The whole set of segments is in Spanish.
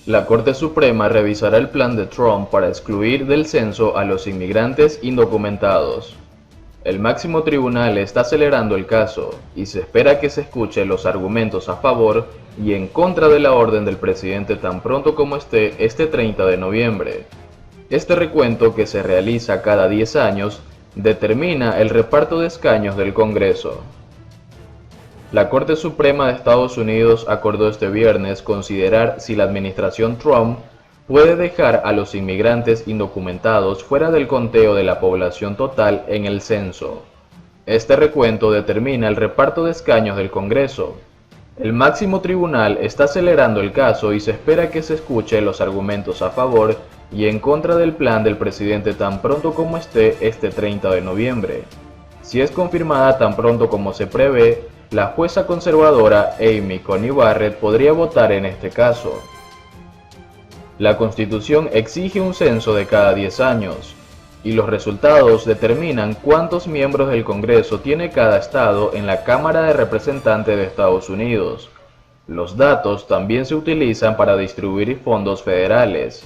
La Corte Suprema revisará el plan de Trump para excluir del censo a los inmigrantes indocumentados. El máximo tribunal está acelerando el caso y se espera que se escuche los argumentos a favor y en contra de la orden del presidente tan pronto como esté este 30 de noviembre. Este recuento, que se realiza cada 10 años, determina el reparto de escaños del Congreso. La Corte Suprema de Estados Unidos acordó este viernes considerar si la administración Trump puede dejar a los inmigrantes indocumentados fuera del conteo de la población total en el censo. Este recuento determina el reparto de escaños del Congreso. El máximo tribunal está acelerando el caso y se espera que se escuche los argumentos a favor y en contra del plan del presidente tan pronto como esté este 30 de noviembre. Si es confirmada tan pronto como se prevé, la jueza conservadora Amy Coney Barrett podría votar en este caso. La Constitución exige un censo de cada 10 años, y los resultados determinan cuántos miembros del Congreso tiene cada estado en la Cámara de Representantes de Estados Unidos. Los datos también se utilizan para distribuir fondos federales.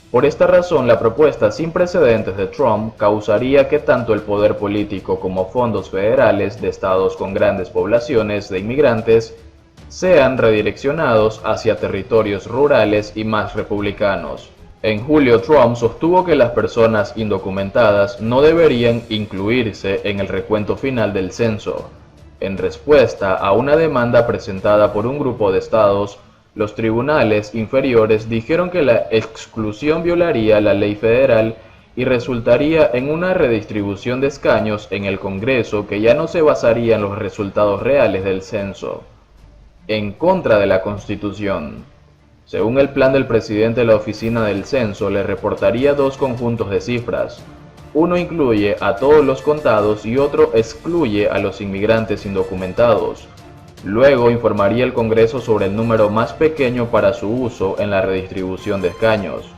Por esta razón, la propuesta sin precedentes de Trump causaría que tanto el poder político como fondos federales de estados con grandes poblaciones de inmigrantes sean redireccionados hacia territorios rurales y más republicanos. En julio, Trump sostuvo que las personas indocumentadas no deberían incluirse en el recuento final del censo. En respuesta a una demanda presentada por un grupo de estados, los tribunales inferiores dijeron que la exclusión violaría la ley federal y resultaría en una redistribución de escaños en el Congreso que ya no se basaría en los resultados reales del censo. En contra de la Constitución. Según el plan del presidente, la oficina del censo le reportaría dos conjuntos de cifras. Uno incluye a todos los contados y otro excluye a los inmigrantes indocumentados. Luego informaría al Congreso sobre el número más pequeño para su uso en la redistribución de escaños.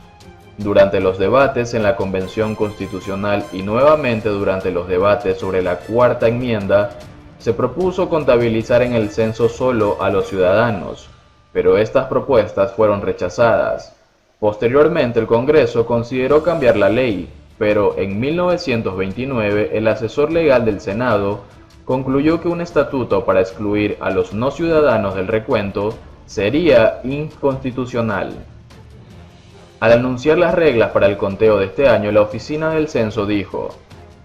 Durante los debates en la Convención Constitucional y nuevamente durante los debates sobre la Cuarta Enmienda, se propuso contabilizar en el censo solo a los ciudadanos, pero estas propuestas fueron rechazadas. Posteriormente, el Congreso consideró cambiar la ley, pero en 1929 el asesor legal del Senado concluyó que un estatuto para excluir a los no ciudadanos del recuento sería inconstitucional. Al anunciar las reglas para el conteo de este año, la Oficina del Censo dijo: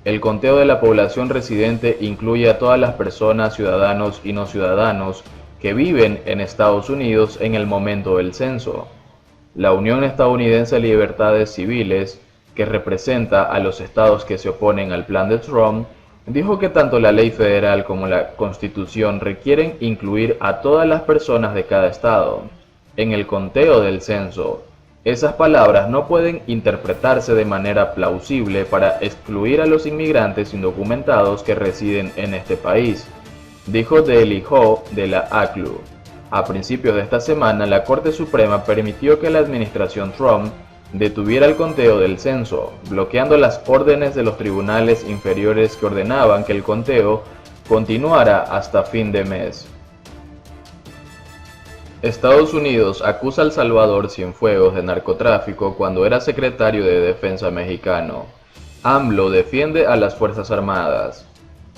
el conteo de la población residente incluye a todas las personas, ciudadanos y no ciudadanos, que viven en Estados Unidos en el momento del censo. La Unión Estadounidense de Libertades Civiles, que representa a los estados que se oponen al plan de Trump, dijo que tanto la ley federal como la Constitución requieren incluir a todas las personas de cada estado en el conteo del censo. Esas palabras no pueden interpretarse de manera plausible para excluir a los inmigrantes indocumentados que residen en este país, dijo Deli Ho de la ACLU. A principios de esta semana, la Corte Suprema permitió que la administración Trump detuviera el conteo del censo, bloqueando las órdenes de los tribunales inferiores que ordenaban que el conteo continuara hasta fin de mes. Estados Unidos acusa a El Salvador Cienfuegos de narcotráfico cuando era secretario de Defensa mexicano. AMLO defiende a las Fuerzas Armadas.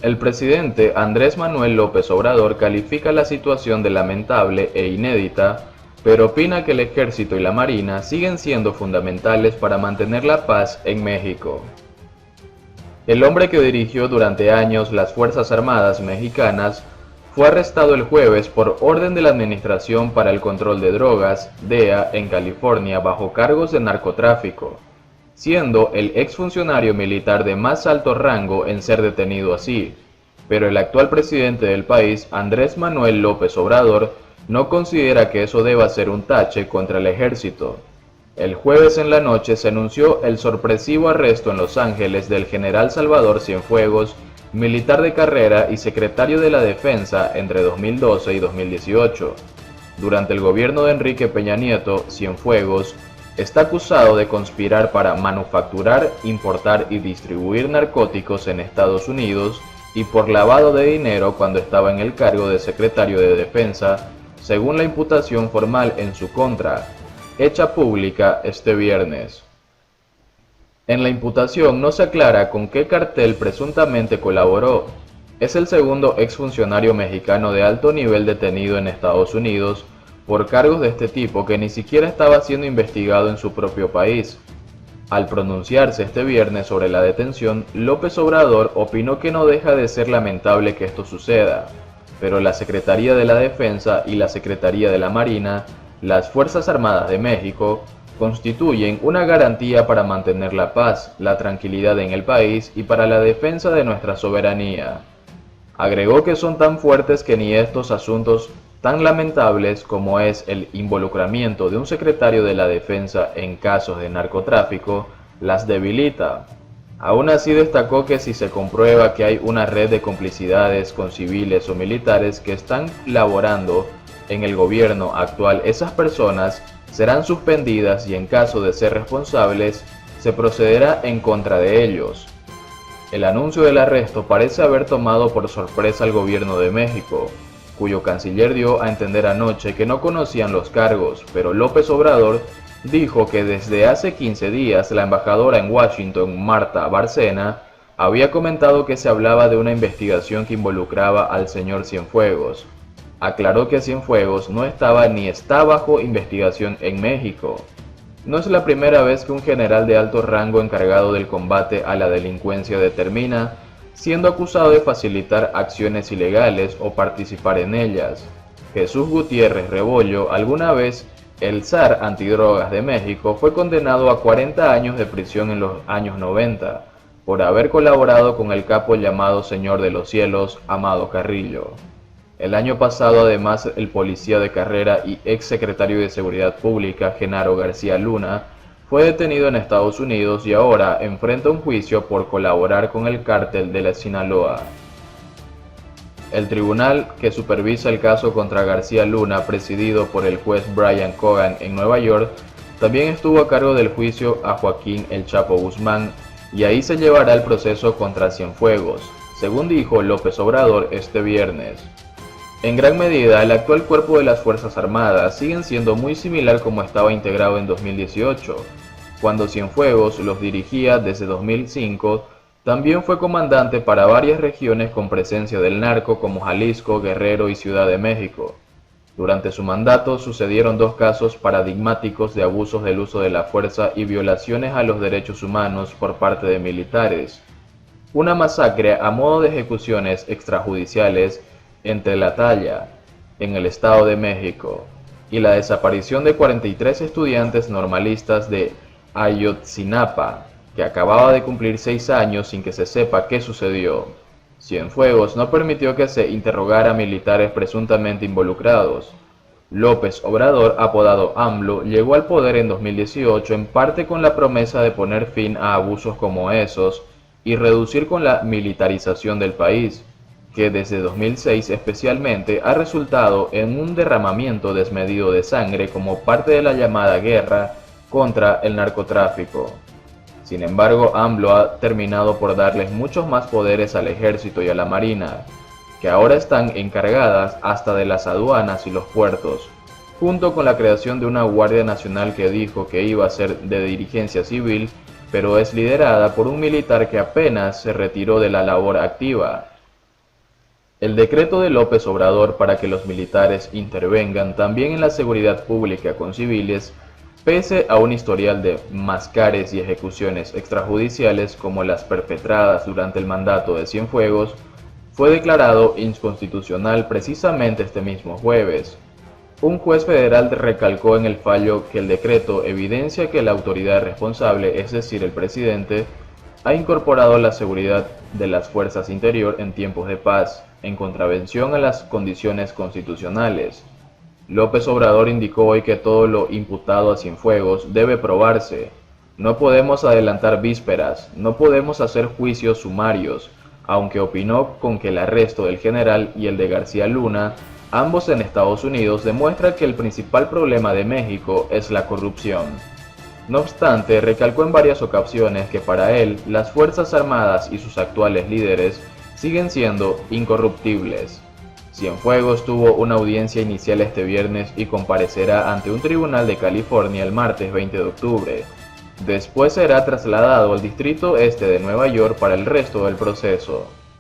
El presidente Andrés Manuel López Obrador califica la situación de lamentable e inédita, pero opina que el Ejército y la Marina siguen siendo fundamentales para mantener la paz en México. El hombre que dirigió durante años las Fuerzas Armadas mexicanas fue arrestado el jueves por orden de la Administración para el Control de Drogas, DEA, en California bajo cargos de narcotráfico, siendo el exfuncionario militar de más alto rango en ser detenido así, pero el actual presidente del país, Andrés Manuel López Obrador, no considera que eso deba ser un tache contra el ejército. El jueves en la noche se anunció el sorpresivo arresto en Los Ángeles del general Salvador Cienfuegos, militar de carrera y secretario de la Defensa entre 2012 y 2018. Durante el gobierno de Enrique Peña Nieto, Cienfuegos está acusado de conspirar para manufacturar, importar y distribuir narcóticos en Estados Unidos y por lavado de dinero cuando estaba en el cargo de secretario de Defensa, según la imputación formal en su contra. hecha pública este viernes. En la imputación no se aclara con qué cartel presuntamente colaboró. Es el segundo exfuncionario mexicano de alto nivel detenido en Estados Unidos por cargos de este tipo que ni siquiera estaba siendo investigado en su propio país. Al pronunciarse este viernes sobre la detención, López Obrador opinó que no deja de ser lamentable que esto suceda, pero la Secretaría de la Defensa y la Secretaría de la Marina, las Fuerzas Armadas de México, constituyen una garantía para mantener la paz, la tranquilidad en el país y para la defensa de nuestra soberanía. Agregó que son tan fuertes que ni estos asuntos tan lamentables como es el involucramiento de un secretario de la Defensa en casos de narcotráfico las debilita. Aún así destacó que si se comprueba que hay una red de complicidades con civiles o militares que están laborando en el gobierno actual, esas personas serán suspendidas y en caso de ser responsables, se procederá en contra de ellos. El anuncio del arresto parece haber tomado por sorpresa al gobierno de México, cuyo canciller dio a entender anoche que no conocían los cargos, pero López Obrador dijo que desde hace 15 días la embajadora en Washington, Marta Bárcena, había comentado que se hablaba de una investigación que involucraba al señor Cienfuegos. Aclaró que Cienfuegos no estaba ni está bajo investigación en México. No es la primera vez que un general de alto rango encargado del combate a la delincuencia termina siendo acusado de facilitar acciones ilegales o participar en ellas. Jesús Gutiérrez Rebollo, alguna vez el zar antidrogas de México, fue condenado a 40 años de prisión en los años 90 por haber colaborado con el capo llamado Señor de los Cielos, Amado Carrillo. El año pasado, además, el policía de carrera y ex secretario de Seguridad Pública, Genaro García Luna, fue detenido en Estados Unidos y ahora enfrenta un juicio por colaborar con el cártel de la Sinaloa. El tribunal que supervisa el caso contra García Luna, presidido por el juez Brian Cogan en Nueva York, también estuvo a cargo del juicio a Joaquín El Chapo Guzmán, y ahí se llevará el proceso contra Cienfuegos, según dijo López Obrador este viernes. En gran medida, el actual cuerpo de las Fuerzas Armadas sigue siendo muy similar como estaba integrado en 2018, cuando Cienfuegos los dirigía desde 2005. También fue comandante para varias regiones con presencia del narco como Jalisco, Guerrero y Ciudad de México. Durante su mandato sucedieron dos casos paradigmáticos de abusos del uso de la fuerza y violaciones a los derechos humanos por parte de militares. Una masacre a modo de ejecuciones extrajudiciales en Tlaxcala, en el Estado de México, y la desaparición de 43 estudiantes normalistas de Ayotzinapa, que acababa de cumplir 6 años sin que se sepa qué sucedió. Cienfuegos no permitió que se interrogara a militares presuntamente involucrados. López Obrador, apodado AMLO, llegó al poder en 2018 en parte con la promesa de poner fin a abusos como esos y reducir con la militarización del país, que desde 2006 especialmente ha resultado en un derramamiento desmedido de sangre como parte de la llamada guerra contra el narcotráfico. Sin embargo, AMLO ha terminado por darles muchos más poderes al ejército y a la marina, que ahora están encargadas hasta de las aduanas y los puertos, junto con la creación de una Guardia Nacional que dijo que iba a ser de dirigencia civil, pero es liderada por un militar que apenas se retiró de la labor activa. El decreto de López Obrador para que los militares intervengan también en la seguridad pública con civiles, pese a un historial de mascares y ejecuciones extrajudiciales como las perpetradas durante el mandato de Cienfuegos, fue declarado inconstitucional precisamente este mismo jueves. Un juez federal recalcó en el fallo que el decreto evidencia que la autoridad responsable, es decir, el presidente, ha incorporado la seguridad de las fuerzas interior en tiempos de paz, en contravención a las condiciones constitucionales. López Obrador indicó hoy que todo lo imputado a Cienfuegos debe probarse. No podemos adelantar vísperas, no podemos hacer juicios sumarios, aunque opinó con que el arresto del general y el de García Luna, ambos en Estados Unidos, demuestra que el principal problema de México es la corrupción. No obstante, recalcó en varias ocasiones que para él, las Fuerzas Armadas y sus actuales líderes siguen siendo incorruptibles. Cienfuegos tuvo una audiencia inicial este viernes y comparecerá ante un tribunal de California el martes 20 de octubre. Después será trasladado al Distrito Este de Nueva York para el resto del proceso.